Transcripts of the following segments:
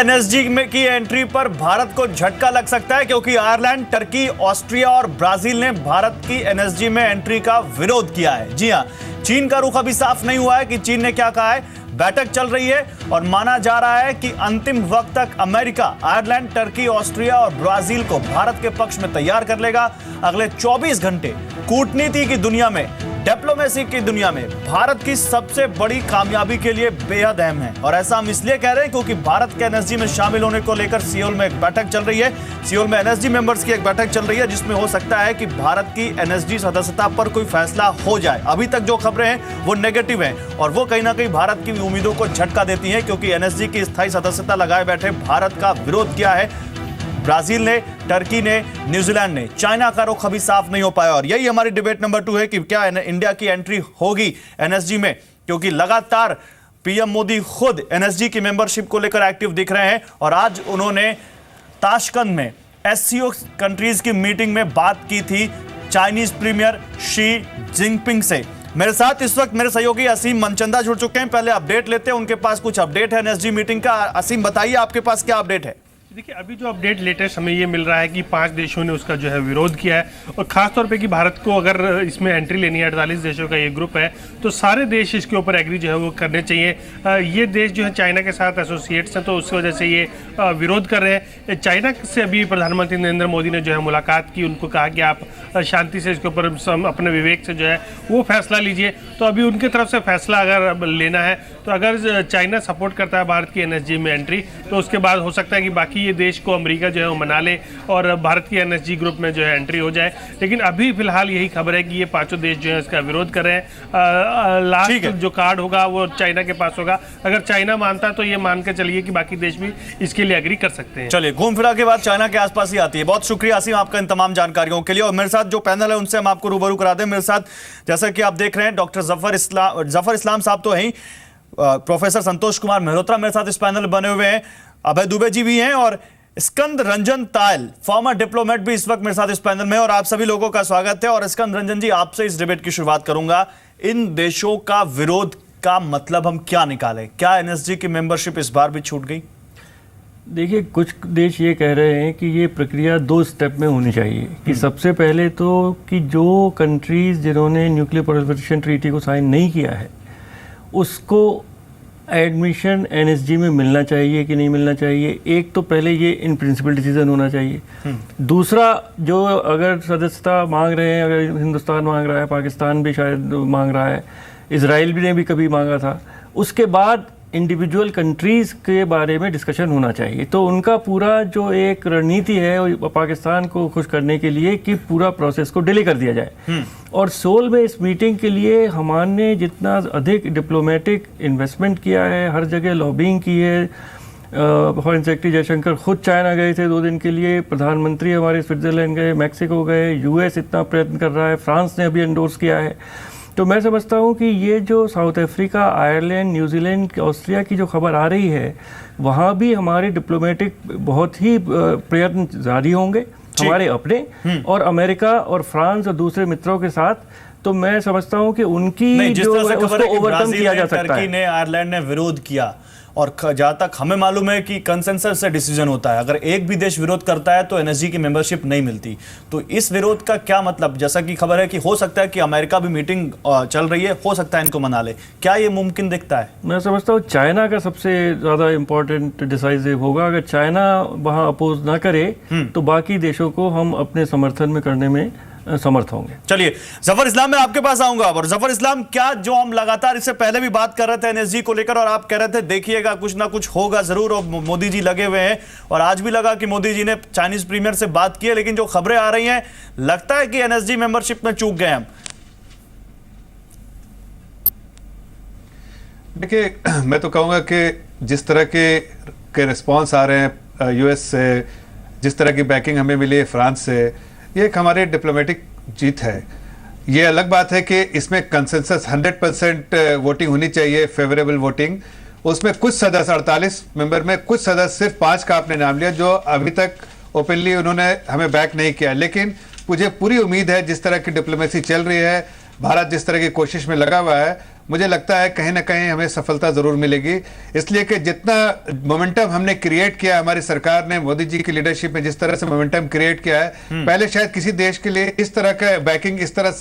NSG में की entry पर भारत को झटका लग सकता है, क्योंकि आयरलैंड, टर्की, ऑस्ट्रिया और ब्राजील ने भारत की एनएसजी में एंट्री का विरोध किया है। जी हां, चीन का रुख अभी साफ नहीं हुआ है कि चीन ने क्या कहा है। बैठक चल रही है और माना जा रहा है कि अंतिम वक्त तक अमेरिका आयरलैंड, टर्की, ऑस्ट्रिया और ब्राजील को भारत के पक्ष में तैयार कर लेगा। अगले 24 घंटे कूटनीति की दुनिया में, डिप्लोमेसी की दुनिया में भारत की सबसे बड़ी कामयाबी के लिए बेहद अहम है। और ऐसा हम इसलिए कह रहे हैं क्योंकि भारत के एनएसजी में शामिल होने को लेकर सियोल में एक बैठक चल रही है। सियोल में एनएसजी मेंबर्स की एक बैठक चल रही है, जिसमें हो सकता है कि भारत की एनएसजी सदस्यता पर कोई फैसला हो जाए। अभी तक जो खबरें हैं वो नेगेटिव हैं और वो कहीं ना कहीं भारत की उम्मीदों को झटका देती हैं, क्योंकि एनएसजी की स्थायी सदस्यता लगाए बैठे भारत का विरोध किया है ब्राजील ने, टर्की ने, न्यूजीलैंड ने। चाइना का रुख अभी साफ नहीं हो पाया और यही हमारी डिबेट नंबर 2 है कि क्या इंडिया की एंट्री होगी एनएसजी में, क्योंकि लगातार पीएम मोदी खुद एनएसजी की मेंबरशिप को लेकर एक्टिव दिख रहे हैं। और आज उन्होंने ताशकंद में एससीओ कंट्रीज की मीटिंग में बात की थी चाइनीज प्रीमियर शी जिनपिंग से। मेरे साथ इस वक्त मेरे सहयोगी असीम मनचंदा जुड़ चुके हैं। पहले अपडेट लेते हैं, उनके पास कुछ अपडेट है एनएसजी मीटिंग का। असीम, बताइए आपके पास क्या अपडेट है। देखिए, अभी जो अपडेट लेटेस्ट हमें ये मिल रहा है कि 5 देशों ने उसका जो है विरोध किया है और खास तौर पे कि भारत को अगर इसमें एंट्री लेनी है, 48 देशों का ये ग्रुप है, तो सारे देश इसके ऊपर एग्री जो है वो करने चाहिए। ये देश जो है चाइना के साथ एसोसिएट्स हैं, तो उस वजह से ये विरोध कर रहे हैं। चाइना से अभी प्रधानमंत्री नरेंद्र मोदी ने जो है मुलाकात की, उनको कहा कि आप शांति से इसके ऊपर अपने विवेक से जो है वो फैसला लीजिए। तो अभी उनकी तरफ से फैसला अगर लेना है, तो अगर चाइना सपोर्ट करता है भारत की एनएसजी में एंट्री, तो उसके बाद हो सकता है कि बाकी ये देश को अमेरिका जो है वो मना ले और भारत की एनएसजी ग्रुप में जो है एंट्री हो जाए। लेकिन अभी फिलहाल यही खबर है कि ये 5 देश जो है इसका विरोध कर रहे हैं। लास्ट जो कार्ड होगा वो चाइना के पास होगा। अगर चाइना मानता है तो ये मान के चलिए कि बाकी देश भी इसके लिए एग्री कर सकते हैं। चलिए, घूम फिरा के बाद चाइना के आसपास ही आती है। बहुत शुक्रिया असीम आपका इन तमाम जानकारियों के लिए। और मेरे साथ जो पैनल है उनसे हम आपको रूबरू करा दें। मेरे साथ जैसा कि आप देख रहे हैं डॉक्टर जफर इस्लाम साहब तो हैं, प्रोफेसर संतोष कुमार मेहरोत्रा मेरे साथ इस पैनल बने हुए हैं, अभय दुबे जी भी हैं और स्कंद रंजन तायल फॉर्मर डिप्लोमेट भी इस वक्त मेरे साथ इस पैनल में। और आप सभी लोगों का स्वागत है। और स्कंद रंजन जी, आपसे इस डिबेट की शुरुआत करूंगा। इन देशों का विरोध का मतलब हम क्या निकालें? क्या एनएसजी की मेंबरशिप इस बार भी छूट गई? देखिए, कुछ देश ये कह रहे हैं कि ये प्रक्रिया 2 स्टेप में होनी चाहिए। कि सबसे पहले तो कि जो कंट्रीज जिन्होंने न्यूक्लियर प्रोलिफरेशन ट्रीटी को साइन नहीं किया है, उसको एडमिशन एनएसजी में मिलना चाहिए कि नहीं मिलना चाहिए। एक तो पहले ये इन प्रिंसिपल डिसीजन होना चाहिए। दूसरा, जो अगर सदस्यता मांग रहे हैं, अगर हिंदुस्तान मांग रहा है, पाकिस्तान भी शायद मांग रहा है, इजराइल भी ने भी कभी मांगा था, उसके बाद इंडिविजुअल कंट्रीज़ के बारे में डिस्कशन होना चाहिए। तो उनका पूरा जो एक रणनीति है पाकिस्तान को खुश करने के लिए कि पूरा प्रोसेस को डिले कर दिया जाए। और सोल में इस मीटिंग के लिए हमने जितना अधिक डिप्लोमेटिक इन्वेस्टमेंट किया है, हर जगह लॉबिंग की है। फॉरेन सेक्रेटरी जयशंकर खुद चाइना गए थे 2 दिन के लिए, प्रधानमंत्री हमारे स्विट्ज़रलैंड गए, मैक्सिको गए, यूएस इतना प्रयत्न कर रहा है, फ्रांस ने अभी एंडोर्स किया है। तो मैं समझता हूँ कि ये जो south Africa, Ireland, New Zealand, Austria की जो खबर आ रही है, वहाँ भी हमारे डिप्लोमेटिक बहुत ही प्रयत्न जारी होंगे, हमारे अपने और अमेरिका और फ्रांस और दूसरे मित्रों के साथ। तो मैं समझता हूँ कि उनकी जो उसको ओवरकम किया जा सकता है। टर्की ने, आयरलैंड ने विरोध किया और जहां तक हमें मालूम है कि कंसेंसस से डिसीजन होता है। अगर एक भी देश विरोध करता है तो एनएसजी की मेंबरशिप नहीं मिलती। तो इस विरोध का क्या मतलब? जैसा कि खबर है कि हो सकता है कि अमेरिका भी मीटिंग चल रही है, हो सकता है इनको मना ले। क्या ये मुमकिन दिखता है? मैं समझता हूँ चाइना का सबसे ज़्यादा इम्पोर्टेंट डिसाइसिव होगा। अगर चाइना वहाँ अपोज ना करे तो बाकी देशों को हम अपने समर्थन में करने में समर्थ होंगे। चलिए, जफर इस्लाम मैं आपके पास आऊंगा। और जफर इस्लाम, क्या जो हम लगातार इससे पहले भी बात कर रहे थे एनएसजी को लेकर और आप कह रहे थे देखिएगा कुछ ना कुछ होगा जरूर, और मोदी जी लगे हुए हैं और आज भी लगा कि मोदी जी ने चाइनीज प्रीमियर से बात की है, लेकिन जो खबरें आ रही हैं लगता है कि एनएसजी मेंबरशिप में चूक गए हम। देखिए, मैं तो कहूंगा कि जिस तरह के रिस्पॉन्स आ रहे हैं यूएस से, जिस तरह की बैकिंग हमें मिली है फ्रांस से, ये एक हमारी डिप्लोमेटिक जीत है। ये अलग बात है कि इसमें कंसेंसस 100% वोटिंग होनी चाहिए, फेवरेबल वोटिंग। उसमें कुछ सदस्य 48 मेंबर में कुछ सदस्य सिर्फ 5 का आपने नाम लिया, जो अभी तक ओपनली उन्होंने हमें बैक नहीं किया। लेकिन मुझे पूरी उम्मीद है जिस तरह की डिप्लोमेसी चल रही है, भारत जिस तरह की कोशिश में लगा हुआ है, मुझे लगता है कहीं ना कहीं हमें सफलता जरूर मिलेगी। इसलिए कि जितना मोमेंटम हमने क्रिएट किया, हमारी सरकार ने मोदी जी की लीडरशिप में जिस तरह से मोमेंटम क्रिएट किया है, पहले शायद किसी देश के लिए इस तरह का बैकिंग, इस तरह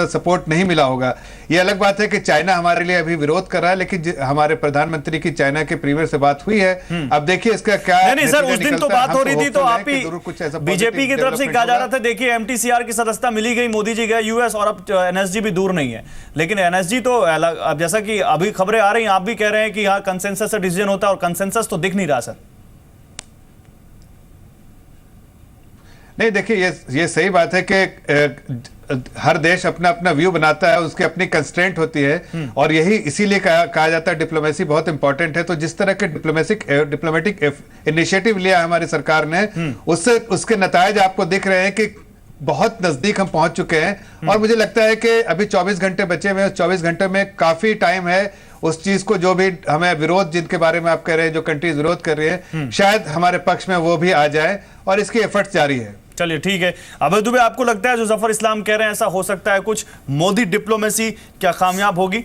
सपोर्ट नहीं मिला होगा। ये अलग बात है कि चाइना हमारे लिए अभी विरोध कर रहा है, लेकिन हमारे प्रधानमंत्री की चाइना के प्रीमियर से बात हुई है। अब देखिए इसका क्या नहीं सर, उस दिन तो बात हो रही थी तो आप ही बीजेपी की तरफ से कहा जा रहा था देखिए एमटीसीआर की सदस्यता मिली गई, मोदी जी गए यूएस और अब एनएसजी भी दूर नहीं है। लेकिन एनएसजी तो अब जैसा कि अभी खबरें आ रही हैं, आप भी कह रहे हैं कि यहाँ कंसेंसस से डिसीजन होता है और कंसेंसस तो दिख नहीं रहा सर। नहीं देखिए, ये सही बात है कि हर देश अपना अपना व्यू बनाता है, उसकी अपनी कंस्ट्रेंट होती है और यही इसीलिए कहा जाता है डिप्लोमेसी बहुत इंपॉर्टेंट है। तो जिस तरह के डिप्लोमेटिक इनिशिएटिव लिया हमारी सरकार ने, उससे उसके नतायज आपको दिख रहे हैं कि बहुत नजदीक हम पहुंच चुके हैं। और मुझे लगता है कि अभी 24 घंटे बचे हुए हैं, 24 घंटे में काफी टाइम है उस चीज को, जो भी हमें विरोध जिनके बारे में आप कह रहे हैं, जो कंट्रीज विरोध कर रही है, शायद हमारे पक्ष में वो भी आ जाए और इसकी एफर्ट्स जारी है। चलिए ठीक है। अभय दुबे, आपको लगता है जो जफर इस्लाम कह रहे हैं ऐसा हो सकता है कुछ, मोदी डिप्लोमेसी क्या कामयाब होगी?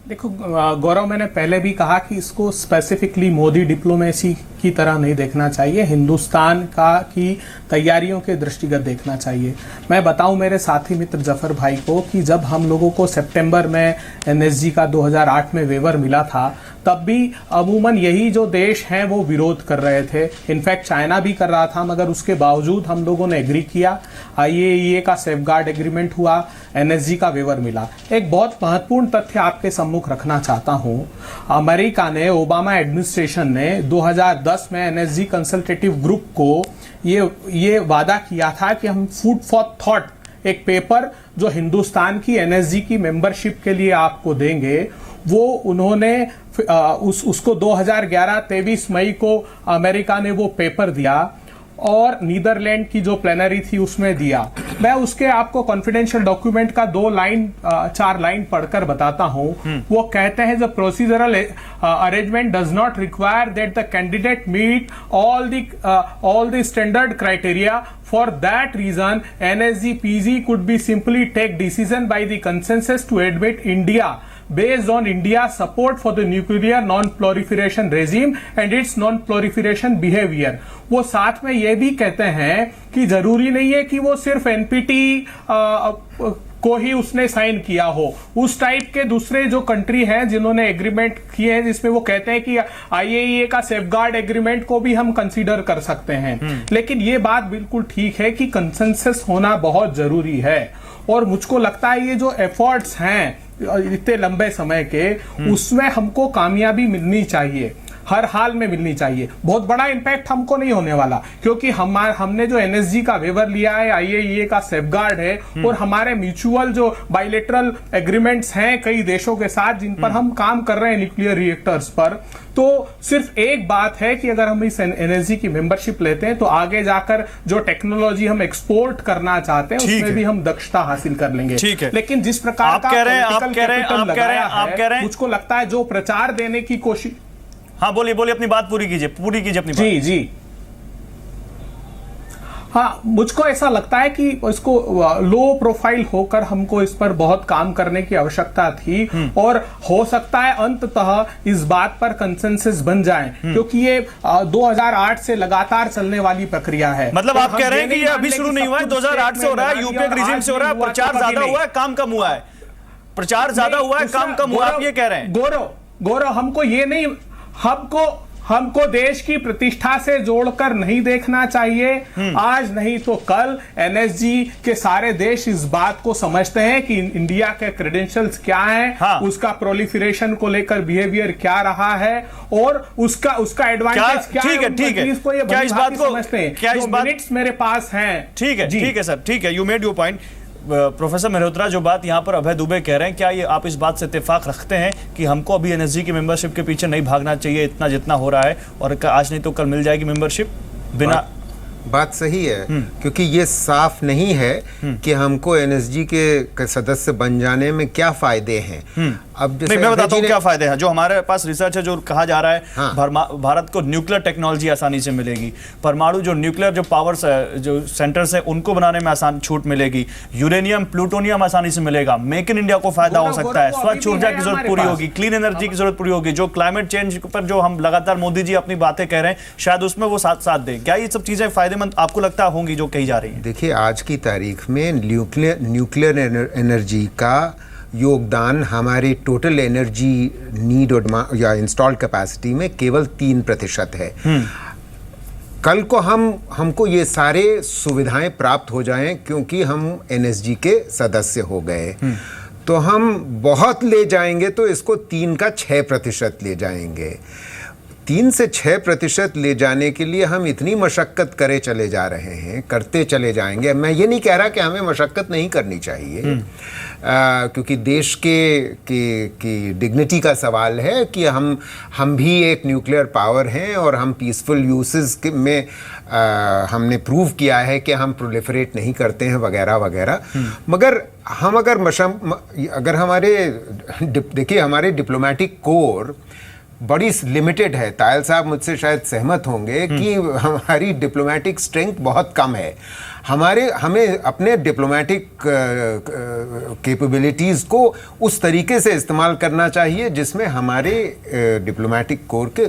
देखो गौरव, मैंने पहले भी कहा कि इसको स्पेसिफिकली मोदी डिप्लोमेसी की तरह नहीं देखना चाहिए, हिंदुस्तान की तैयारियों के दृष्टिगत देखना चाहिए। मैं बताऊं मेरे साथी मित्र जफर भाई को कि जब हम लोगों को सितंबर में एनएसजी का 2008 में वेवर मिला था, तब भी अमूमन यही जो देश हैं वो विरोध कर रहे थे। इनफैक्ट चाइना भी कर रहा था, मगर उसके बावजूद हम लोगों ने एग्री किया, आईएईए का सेफगार्ड एग्रीमेंट हुआ, एनएसजी का वेवर मिला। एक बहुत महत्वपूर्ण तथ्य आपके सम्मुख रखना चाहता हूं, अमेरिका ने, ओबामा एडमिनिस्ट्रेशन ने 2010 में एनएसजी कंसल्टेटिव ग्रुप को ये वादा किया था कि हम फूड फॉर थॉट, एक पेपर जो हिंदुस्तान की एनएसजी की मेंबरशिप के लिए आपको देंगे, वो उन्होंने उसको 2011 23 मई को अमेरिका ने वो पेपर दिया और नीदरलैंड की जो प्लेनरी थी उसमें दिया। मैं उसके आपको कॉन्फिडेंशियल डॉक्यूमेंट का 4 लाइन पढ़कर बताता हूं। वो कहते हैं, the procedural arrangement does not require that the candidate meet all the standard criteria. For that reason, NSG-PG could be simply take decision by the consensus to admit India based on India's support for the nuclear non-proliferation regime and its non-proliferation behavior. वो साथ में ये भी कहते हैं कि जरूरी नहीं है कि वो सिर्फ NPT को ही उसने साइन किया हो, उस टाइप के दूसरे जो कंट्री हैं जिन्होंने एग्रीमेंट किए हैं, जिसमें वो कहते हैं कि आईएईए का सेफगार्ड एग्रीमेंट को भी हम कंसीडर कर सकते हैं। लेकिन ये बात बिल्कुल ठीक है कि कंसेंसस होना बहुत जरूरी है और मुझको लगता है ये जो एफर्ट्स हैं इतने लंबे समय के, उसमें हमको कामयाबी मिलनी चाहिए, हर हाल में मिलनी चाहिए। बहुत बड़ा इंपैक्ट हमको नहीं होने वाला, क्योंकि हमने जो एनएसजी का वेवर लिया है, आईएईए का सेफगार्ड है और हमारे म्यूचुअल जो बायलैटरल एग्रीमेंट्स हैं कई देशों के साथ जिन पर हम काम कर रहे हैं न्यूक्लियर रिएक्टर्स पर। तो सिर्फ एक बात है कि अगर हम इस एनएसजी की मेंबरशिप लेते हैं तो आगे जाकर जो टेक्नोलॉजी हम एक्सपोर्ट करना चाहते हैं उसमें भी हम दक्षता हासिल कर लेंगे। ठीक है। लेकिन जिस प्रकार का मुझको लगता है जो प्रचार देने की कोशिश, हाँ बोलिए अपनी बात पूरी कीजिए अपनी बात। जी हाँ, मुझको ऐसा लगता है कि इसको लो प्रोफाइल होकर हमको इस पर बहुत काम करने की आवश्यकता थी और हो सकता है अंततः इस बात पर कंसेंसस बन जाए, क्योंकि ये 2008 से लगातार चलने वाली प्रक्रिया है। मतलब आप कह रहे हैं कि ये अभी शुरू नहीं हुआ है, 2008 से हो रहा है, यूपीए रिजीम से हो रहा है, प्रचार ज्यादा हुआ है, काम कम हुआ है, प्रचार ज्यादा हुआ है, काम कम हुआ, आप ये कह रहे हैं? गौरव, हमको ये नहीं, हमको देश की प्रतिष्ठा से जोड़कर नहीं देखना चाहिए। आज नहीं तो कल एनएसजी के सारे देश इस बात को समझते हैं कि इंडिया के क्रेडेंशियल्स क्या हैं, हाँ। उसका प्रोलिफरेशन को लेकर बिहेवियर क्या रहा है और उसका एडवांटेज क्या है। ठीक है, क्या इस बात को समझते हैं? क्या इस बात मिनट्स मेरे पास हैं। ठीक है सर, ठीक है, you made your point. Professor Malhotra, जो बात यहाँ पर अभय दुबे कह रहे हैं, क्या ये आप इस बात से इत्तेफाक रखते हैं कि हमको अभी एनएसजी की मेंबरशिप के पीछे नहीं भागना चाहिए इतना जितना हो रहा है, और आज नहीं तो कल मिल जाएगी मेंबरशिप बिना? बात सही है, क्योंकि ये साफ नहीं है कि हमको एनएसजी के सदस्य बन जाने में क्या फायदे हैं। अब जैसे मैं बताता हूँ क्या फायदे हैं। जो हमारे पास रिसर्च है, जो कहा जा रहा है, हाँ। भारत को न्यूक्लियर टेक्नोलॉजी आसानी से मिलेगी, परमाणु जो न्यूक्लियर जो पावर जो सेंटर्स है उनको बनाने में आसान छूट मिलेगी, यूरेनियम प्लूटोनियम आसानी से मिलेगा, मेक इन इंडिया को फायदा हो सकता है, स्वच्छ ऊर्जा की जरूरत पूरी होगी, क्लीन एनर्जी की जरूरत पूरी होगी, जो क्लाइमेट चेंज पर जो हम लगातार मोदी जी अपनी बातें कह रहे हैं शायद उसमें वो साथ दें। क्या ये सब चीजें फायदेमंद आपको लगता होंगी जो कही जा रही है? देखिए, आज की तारीख में न्यूक्लियर एनर्जी का योगदान हमारी टोटल एनर्जी नीड या इंस्टॉल्ड कैपेसिटी में केवल 3% है। कल को हमको ये सारे सुविधाएं प्राप्त हो जाएं क्योंकि हम एनएसजी के सदस्य हो गए, तो हम बहुत ले जाएंगे तो इसको 3 का 6% ले जाएंगे। 3 से 6% ले जाने के लिए हम इतनी मशक्क़त करे चले जा रहे हैं, करते चले जाएंगे। मैं ये नहीं कह रहा कि हमें मशक्क़त नहीं करनी चाहिए, क्योंकि देश की डिग्निटी का सवाल है कि हम भी एक न्यूक्लियर पावर हैं और हम पीसफुल यूसेस में हमने प्रूव किया है कि हम प्रोलिफरेट नहीं करते हैं वगैरह वगैरह। मगर हम अगर हमारे देखिए, हमारे डिप्लोमेटिक कोर बड़ी लिमिटेड है। तायल साहब मुझसे शायद सहमत होंगे कि हमारी डिप्लोमेटिक स्ट्रेंथ बहुत कम है। हमें अपने डिप्लोमेटिक कैपेबिलिटीज़ को उस तरीके से इस्तेमाल करना चाहिए जिसमें हमारे डिप्लोमेटिक कोर के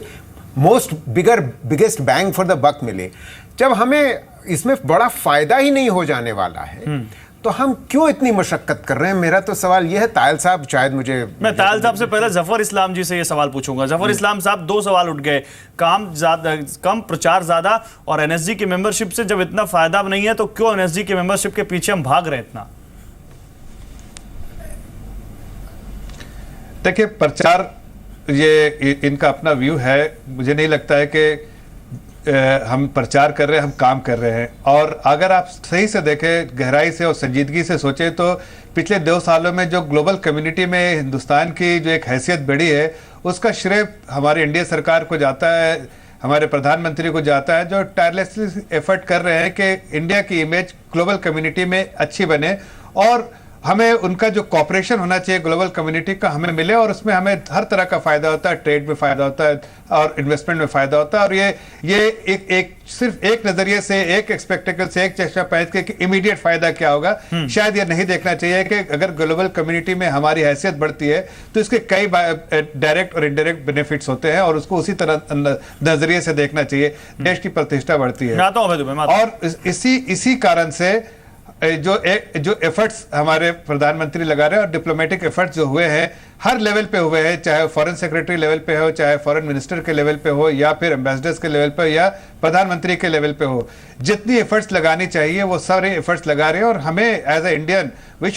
biggest bang for the buck मिले। जब हमें इसमें बड़ा फ़ायदा ही नहीं हो जाने वाला है तो हम क्यों इतनी मशक्कत कर रहे हैं? मेरा तो सवाल यह है। तायल साहब शायद मैं तायल साहब से पहले जफर इस्लाम जी से ये सवाल पूछूंगा। जफर इस्लाम साहब, 2 सवाल उठ गए, कम प्रचार ज्यादा और एनएसजी की मेंबरशिप से जब इतना फायदा नहीं है तो क्यों एनएसजी की मेंबरशिप के पीछे हम भाग रहे हैं इतना? देखिए, प्रचार ये इनका अपना व्यू है। मुझे नहीं लगता है कि हम प्रचार कर रहे हैं, हम काम कर रहे हैं। और अगर आप सही से देखें, गहराई से और संजीदगी से सोचें, तो पिछले 2 सालों में जो ग्लोबल कम्युनिटी में हिंदुस्तान की जो एक हैसियत बढ़ी है, उसका श्रेय हमारी इंडिया सरकार को जाता है, हमारे प्रधानमंत्री को जाता है, जो टायरलेसली एफर्ट कर रहे हैं कि इंडिया की इमेज ग्लोबल कम्युनिटी में अच्छी बने और हमें उनका जो कॉपरेशन होना चाहिए ग्लोबल कम्युनिटी का हमें मिले, और उसमें हमें हर तरह का फायदा होता है, ट्रेड में फायदा होता है और इन्वेस्टमेंट में फायदा होता है। और ये सिर्फ एक नजरिए से, एक एक्सपेक्टेकल से, एक चर्चा पैद के इमीडिएट फायदा क्या होगा, शायद ये नहीं देखना चाहिए कि अगर ग्लोबल कम्युनिटी में हमारी हैसियत बढ़ती है तो इसके कई डायरेक्ट और इनडायरेक्ट बेनिफिट्स होते हैं और उसको उसी तरह नजरिए से देखना चाहिए। देश की प्रतिष्ठा बढ़ती है और इसी कारण से जो एफर्ट्स हमारे प्रधानमंत्री लगा रहे हैं और डिप्लोमेटिक एफर्ट्स जो हुए हैं हर लेवल पे हुए हैं, चाहे फॉरेन सेक्रेटरी लेवल पे हो, चाहे फॉरेन मिनिस्टर के लेवल पे हो, या फिर एम्बेसडर्स के लेवल पे या प्रधानमंत्री के लेवल पे हो, जितनी एफर्ट्स लगानी चाहिए वो सारे एफर्ट्स लगा रहे हैं। और हमें as a Indian we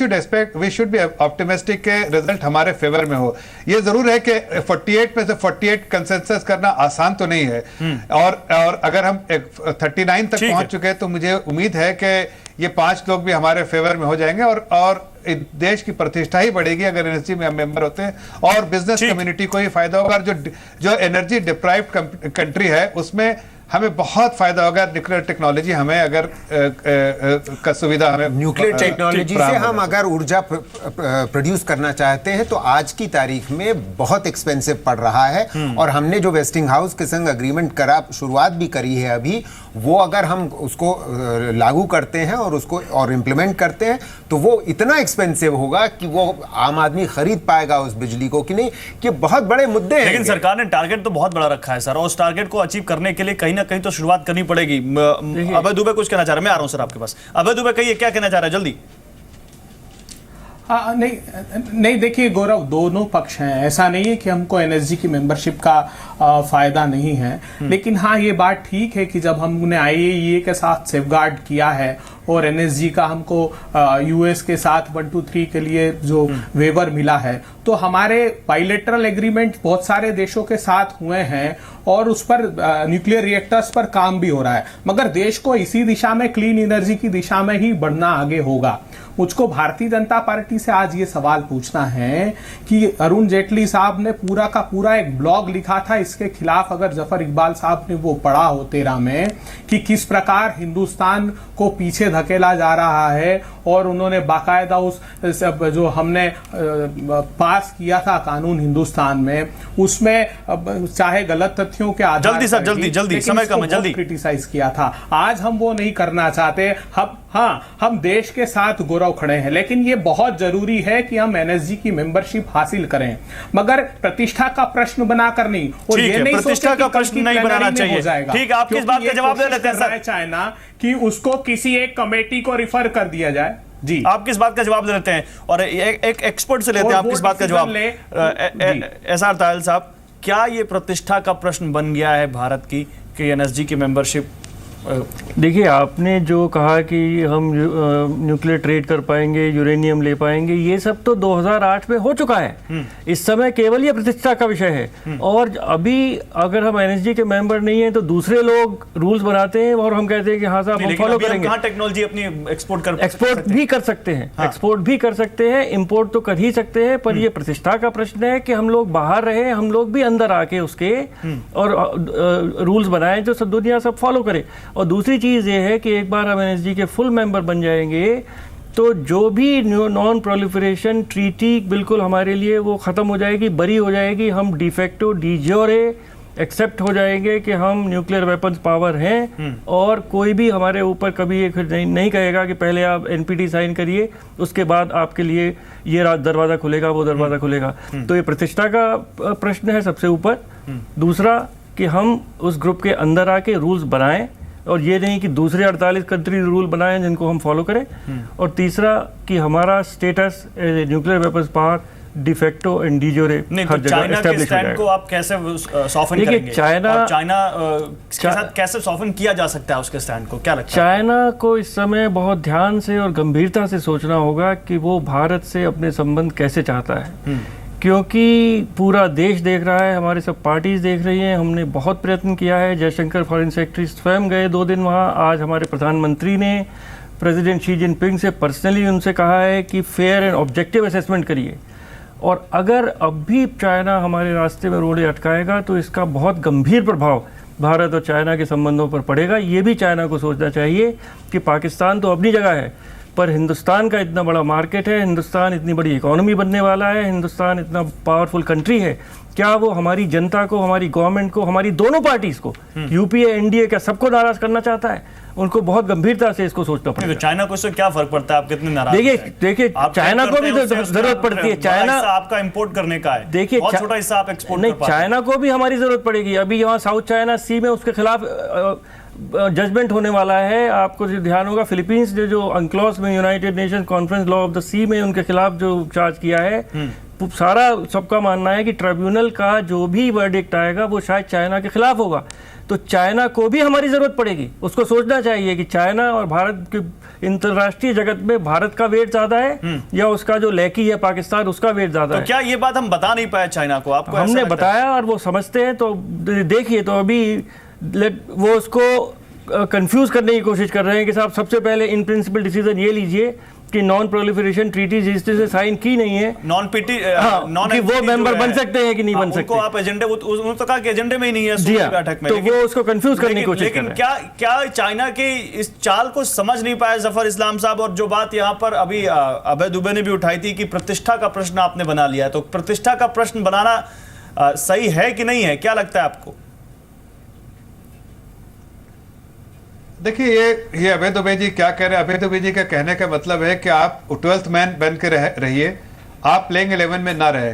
should be optimistic के रिजल्ट हमारे फेवर में हो। ये जरूर है कि 48 में से 48 कंसेंसस करना आसान तो नहीं है, और अगर हम 39 तक पहुंच चुके हैं तो मुझे उम्मीद है कि ये 5 लोग भी हमारे फेवर में हो जाएंगे और देश की प्रतिष्ठा ही बढ़ेगी अगर एनएसजी में हम मेंबर होते हैं, और बिजनेस कम्युनिटी को ही फायदा होगा। और जो एनर्जी डिप्राइव्ड कंट्री है उसमें हमें बहुत फायदा होगा। न्यूक्लियर टेक्नोलॉजी हमें अगर का सुविधा हमें न्यूक्लियर टेक्नोलॉजी से हम अगर ऊर्जा प्रोड्यूस करना चाहते हैं तो आज की तारीख में बहुत एक्सपेंसिव पड़ रहा है। और हमने जो वेस्टिंग हाउस के संग अग्रीमेंट करा, शुरुआत भी करी है अभी, वो अगर हम उसको लागू करते हैं और उसको और इम्प्लीमेंट करते हैं तो वो इतना एक्सपेंसिव होगा कि वो आम आदमी खरीद पाएगा उस बिजली को कि नहीं, कि बहुत बड़े मुद्दे हैं। लेकिन सरकार ने टारगेट तो बहुत बड़ा रखा है सर, और उस टारगेट को अचीव करने के लिए कहीं ना कहीं तो शुरुआत करनी पड़ेगी। अभय दुबे कुछ कहना चाह रहे हैं, मैं आ रहा हूं सर आपके पास। अभय दुबे कहिए, क्या कहना चाह रहे हैं जल्दी? नहीं देखिए गौरव, दोनों पक्ष हैं। ऐसा नहीं है कि हमको एनएसजी की मेंबरशिप का फायदा नहीं है, लेकिन हाँ ये बात ठीक है कि जब हमने आईएईए के साथ सेफगार्ड किया है और एनएसजी का हमको यूएस के साथ 123 के लिए जो वेवर मिला है, तो हमारे बाइलेटरल एग्रीमेंट बहुत सारे देशों के साथ हुए हैं और उस पर न्यूक्लियर रिएक्टर्स पर काम भी हो रहा है। मगर देश को इसी दिशा में, क्लीन एनर्जी की दिशा में ही बढ़ना आगे होगा। मुझको भारतीय जनता पार्टी से आज ये सवाल पूछना है कि अरुण जेटली साहब ने पूरा का पूरा एक ब्लॉग लिखा था इसके खिलाफ, अगर जफर इकबाल साहब ने वो पढ़ा हो 13 में, कि किस प्रकार हिंदुस्तान को पीछे धकेला जा रहा है, और उन्होंने बाकायदा उस जो हमने पास किया था कानून हिंदुस्तान में, उसमें चाहे गलत तथ्यों के आधार जल्दी सर, जल्दी समय कम है, जल्दी क्रिटिसाइज किया था। आज हम वो नहीं करना चाहते। हम देश के साथ गौरव खड़े हैं, लेकिन ये बहुत जरूरी है कि हम एनएसजी की मेंबरशिप हासिल करें, मगर प्रतिष्ठा का प्रश्न बनाकर नहीं। और ये नहीं प्रतिष्ठा का प्रश्न नहीं बनाना चाहिए। ठीक है, आप किस बात का जवाब दे लेते हैं सर? चाइना कि उसको किसी एक कमेटी को रिफर कर दिया जाए। जी, आप किस बात का जवाब दे लेते हैं? और एक एक्सपर्ट से लेते हैं आप किस बात का जवाब? एसआर तायल साहब, क्या ये प्रतिष्ठा का प्रश्न बन गया है भारत की कि एनएसजी की मेंबरशिप? देखिए, आपने जो कहा कि हम न्यूक्लियर ट्रेड कर पाएंगे, यूरेनियम ले पाएंगे, ये सब तो 2008 में हो चुका है। इस समय केवल ये प्रतिष्ठा का विषय है। और अभी अगर हम एनएसजी के मेंबर नहीं हैं तो दूसरे लोग रूल्स बनाते हैं और हम कहते हैं कि हाँ साहब हम फॉलो करेंगे। कहाँ टेक्नोलॉजी अपनी एक्सपोर्ट भी कर सकते हैं, एक्सपोर्ट भी कर सकते हैं, इंपोर्ट तो कर ही सकते हैं। पर ये प्रतिष्ठा का प्रश्न है कि हम लोग बाहर रहे, हम लोग भी अंदर आके उसके और रूल्स बनाए जो सब दुनिया सब फॉलो करे। और दूसरी चीज़ ये है कि एक बार हम एनएसजी के फुल मेंबर बन जाएंगे तो जो भी नॉन प्रोलिफरेशन ट्रीटी बिल्कुल हमारे लिए वो ख़त्म हो जाएगी, बरी हो जाएगी। हम डिफेक्टो डी ज्योरे एक्सेप्ट हो जाएंगे कि हम न्यूक्लियर वेपन्स पावर हैं, और कोई भी हमारे ऊपर कभी ये नहीं कहेगा कि पहले आप एनपीटी साइन करिए, उसके बाद आपके लिए ये दरवाज़ा खुलेगा, वो दरवाज़ा खुलेगा। तो ये प्रतिष्ठा का प्रश्न है सबसे ऊपर। दूसरा कि हम उस ग्रुप के अंदर आके रूल्स बनाएं, और ये नहीं कि दूसरे 48 कंट्री रूल बनाएं जिनको हम फॉलो करें। और तीसरा कि हमारा status nuclear weapons power de facto and de jure हर जगह एस्टैब्लिश हो जाएगा। को आप कैसे सॉफ्टन करेंगे? चाइना के साथ कैसे सॉफ्टन किया जा सकता है उसके स्टैंड को, क्या लगता है? चाइना को इस समय बहुत ध्यान से और गंभीरता से सोचना होगा कि वो भारत से अपने संबंध कैसे चाहता है, क्योंकि पूरा देश देख रहा है, हमारे सब पार्टीज देख रही हैं। हमने बहुत प्रयत्न किया है, जयशंकर फॉरेन सेक्रेटरी स्वयं गए 2 दिन वहाँ। आज हमारे प्रधानमंत्री ने प्रेसिडेंट शी जिनपिंग से पर्सनली उनसे कहा है कि फेयर एंड ऑब्जेक्टिव असेसमेंट करिए। और अगर अब भी चाइना हमारे रास्ते में रोड़े अटकाएगा तो इसका बहुत गंभीर प्रभाव भारत और चाइना के संबंधों पर पड़ेगा। ये भी चाइना को सोचना चाहिए कि पाकिस्तान तो अपनी जगह है, पर हिंदुस्तान का इतना बड़ा मार्केट है, हिंदुस्तान इतनी बड़ी इकोनॉमी बनने वाला है, हिंदुस्तान इतना पावरफुल कंट्री है, क्या वो हमारी जनता को, हमारी गवर्नमेंट को, हमारी दोनों पार्टीज को, यूपीए एनडीए का सबको नाराज करना चाहता है? उनको बहुत गंभीरता से इसको सोचना पड़ेगा। तो चाइना को इससे क्या फर्क पड़ता है? आप कितने नाराज? देखिए चाइना को भी तो जरूरत पड़ती है। चाइना आपका इंपोर्ट करने का है, देखिए बहुत छोटा हिस्सा आप एक्सपोर्ट नहीं, चाइना को भी हमारी जरूरत पड़ेगी। अभी यहाँ साउथ चाइना सी में उसके खिलाफ जजमेंट होने वाला है। आपको ध्यान होगा फिलीपींस ने जो अंक्लॉस में United Nation conference law of the sea में उनके खिलाफ जो चार्ज किया है, सारा सबका मानना है कि ट्रिब्यूनल का जो भी वर्डिक्ट आएगा वो शायद चाइना के खिलाफ होगा। तो चाइना को भी हमारी जरूरत पड़ेगी। उसको सोचना चाहिए कि चाइना और भारत के अंतर्राष्ट्रीय जगत में भारत का वेट ज्यादा है या उसका जो लैकी है पाकिस्तान उसका वेट ज्यादा है। क्या ये बात हम बता नहीं पाए चाइना को? आपको हमने बताया और वो समझते हैं। तो देखिए, तो अभी वो उसको कंफ्यूज करने की कोशिश कर रहे हैं कि साहब सबसे पहले इन प्रिंसिपल डिसीजन ये लीजिए कि नॉन प्रोलिफरेशन ट्रीटी जिससे साइन की नहीं है, नॉन पीटी कि वो मेंबर बन सकते हैं कि नहीं बन सकते। आप एजेंडे, उन्होंने तो कहा कि एजेंडे में ही नहीं है बैठक में, तो वो उसको कंफ्यूज करने की कोशिश कर रहे हैं। लेकिन क्या चाइना की इस चाल को समझ नहीं पाए जफर इस्लाम साहब? और जो बात यहाँ पर अभी अभय दुबे ने भी उठाई थी कि प्रतिष्ठा का प्रश्न आपने बना लिया है, तो प्रतिष्ठा का प्रश्न बनाना सही है कि नहीं है, क्या लगता है आपको? देखिए, ये अभय दुबे जी क्या कह रहे हैं? अभय दुबे जी का कहने का मतलब है कि आप 12th मैन बन के रहिए, आप प्लेइंग 11 में ना रहे।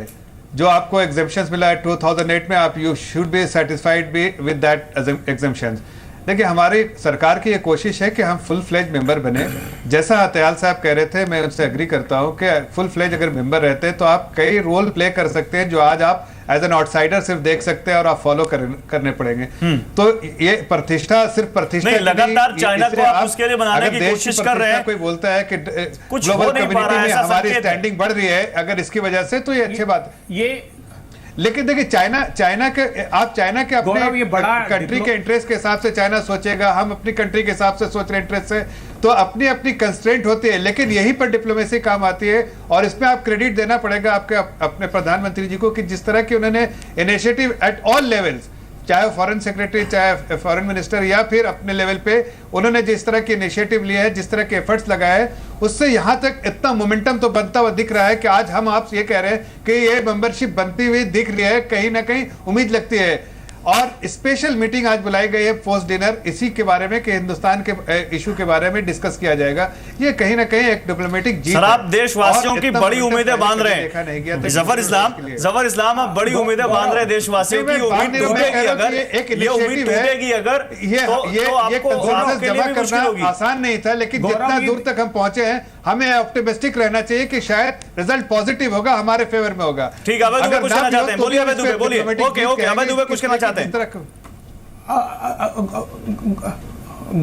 जो आपको एग्जेम्पशंस मिला है 2008 में, आप you should be satisfied be with that exemptions. देखिए, हमारी सरकार की ये कोशिश है कि हम फुल फ्लेज मेंबर बने। जैसा अतयाल साहब कह रहे थे, मैं उनसे एग्री करता हूं कि फुल फ्लेज अगर मेंबर रहते हैं तो आप कई रोल प्ले कर सकते हैं जो आज आप एज एन आउटसाइडर सिर्फ देख सकते हैं और आप फॉलो करने पड़ेंगे। तो ये प्रतिष्ठा सिर्फ प्रतिष्ठा नहीं, लगातार चाइना को आप उसके लिए बनाने की कोशिश कर रहे हैं। कोई बोलता है कि ग्लोबल कम्युनिटी में हमारी स्टैंडिंग बढ़ रही है अगर इसकी वजह से, तो ये अच्छी बात है। लेकिन देखिए, चाइना के अपने कंट्री के इंटरेस्ट के हिसाब से चाइना सोचेगा, हम अपनी कंट्री के हिसाब से सोच रहे इंटरेस्ट से, तो अपनी अपनी कंस्ट्रेंट होती है, लेकिन यहीं पर डिप्लोमेसी काम आती है। और इसमें आप क्रेडिट देना पड़ेगा आपके अपने प्रधानमंत्री जी को कि जिस तरह की उन्होंने इनिशिएटिव एट ऑल लेवल्स, चाहे फॉरेन सेक्रेटरी, चाहे फॉरेन मिनिस्टर, या फिर अपने लेवल पे उन्होंने जिस तरह की इनिशिएटिव लिया है, जिस तरह के एफर्ट्स लगाए हैं, उससे यहाँ तक इतना मोमेंटम तो बनता हुआ दिख रहा है कि आज हम आप ये कह रहे हैं कि ये मेंबरशिप बनती हुई दिख रही है, कहीं ना कहीं उम्मीद लगती है। और स्पेशल मीटिंग आज बुलाई गई है पोस्ट डिनर, इसी के बारे में कि हिंदुस्तान के इशू के बारे में डिस्कस किया जाएगा। ये कहीं ना कहीं एक डिप्लोमेटिक जीत सर, आप है। देशवासियों और की इतना बड़ी मोमेंटम उम्मीदें पहले बांध कभी रहे देखा नहीं गया हैं। था जफर इस्लाम आप बड़ी उम्मीदें बांध रहे हैं देशवासियों की। उम्मीद टूटेगी अगर ये उम्मीद टूटेगी अगर ये कंसेंसस जमा करना आसान नहीं था, लेकिन जितना दूर तक हम पहुंचे हैं, हमें ऑप्टिमिस्टिक रहना चाहिए कि शायद रिजल्ट पॉजिटिव होगा, हमारे फेवर में होगा। ठीक है, अवैध दुबे कुछ कहना चाहते हैं, बोलिए अवैध दुबे, बोलिए। ओके, अवैध दुबे कुछ कहना चाहते हैं।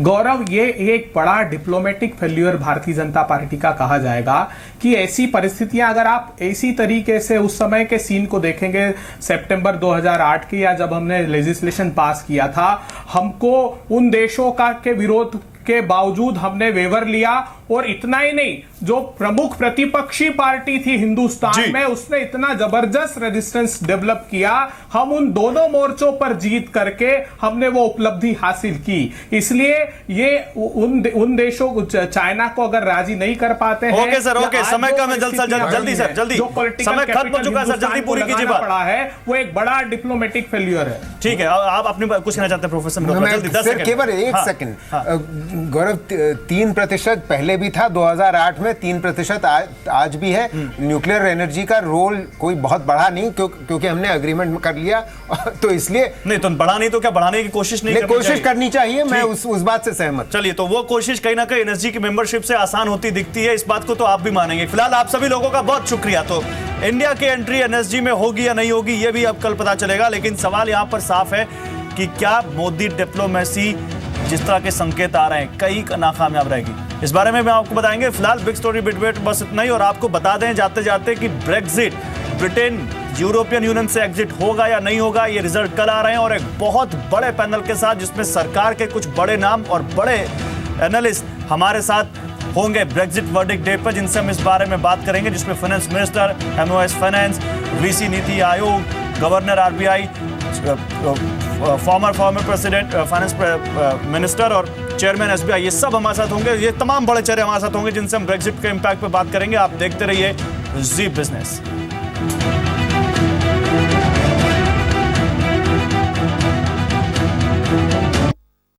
गौरव, ये एक बड़ा diplomatic failure Bharatiya Janata party का कहा जाएगा कि ऐसी परिस्थितियां, अगर आप इसी तरीके से उस समय के सीन को देखेंगे सितंबर 2008 के, या जब हमने लेजिस्लेशन पास किया था, हमको उन देशों का के विरोध के बावजूद हमने वेवर लिया। और इतना ही नहीं, जो प्रमुख प्रतिपक्षी पार्टी थी हिंदुस्तान में, उसने इतना जबरदस्त रेजिस्टेंस डेवलप किया। हम उन दोनों मोर्चों पर जीत करके हमने वो उपलब्धि हासिल की। इसलिए ये उन देशों को, चाइना को अगर राजी नहीं कर पाते हैं। ओके सर, ओके, समय कम है, जल्दी सर, जल्दी, समय खत्म हो चुका है सर, जल्दी पूरी कीजिए बात। पड़ा है वो एक बड़ा डिप्लोमेटिक फेल्यूर है। ठीक है, आप अपने कुछ कहना चाहते हैं प्रोफेसर? सर केवल एक सेकंड गौरव, 3% पहले भी था 2008 में, 3% आज भी है। न्यूक्लियर एनर्जी का रोल कोई बहुत बड़ा नहीं, क्योंकि हमने अग्रीमेंट कर लिया, तो इसलिए नहीं, तो बड़ा नहीं तो क्या बढ़ाने की कोशिश नहीं करनी चाहिए। मैं उस बात से सहमत। चलिए, तो वो कोशिश कहीं ना कहीं एनर्जी की मेंबरशिप से आसान होती दिखती है, इस बात को तो आप भी मानेंगे। फिलहाल आप सभी लोगों का बहुत शुक्रिया। तो इंडिया की एंट्री एनएसजी में होगी या नहीं होगी, ये भी अब कल पता चलेगा, लेकिन सवाल यहां पर साफ है कि क्या मोदी डिप्लोमेसी जिस तरह के संकेत आ रहे हैं कहीं नाकामयाब रहेगी, इस बारे में आपको बताएंगे। फिलहाल बिग स्टोरी बिटवेट बस इतना ही, और आपको बता दें जाते जाते कि ब्रेक्जिट, ब्रिटेन यूरोपियन यूनियन से एग्जिट होगा या नहीं होगा, ये रिजल्ट कल आ रहे हैं, और एक बहुत बड़े पैनल के साथ, जिसमें सरकार के कुछ बड़े नाम और बड़े एनालिस्ट हमारे साथ होंगे ब्रेक्जिट वर्डिक्ट डे पर, जिनसे हम इस बारे में बात करेंगे, जिसमें finance minister, MOS finance, VC NITI Aayog, governor RBI, former president finance minister और चेयरमैन SBI, ये सब हमारे साथ होंगे। ये तमाम बड़े चेहरे हमारे साथ होंगे, जिनसे हम ब्रेक्जिट के इम्पैक्ट पे बात करेंगे। आप देखते रहिए जी बिजनेस।